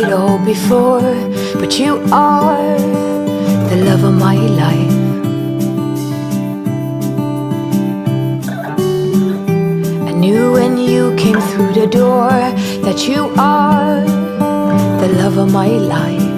it all before, but you are the love of my life. I knew when you came through the door that you are the love of my life.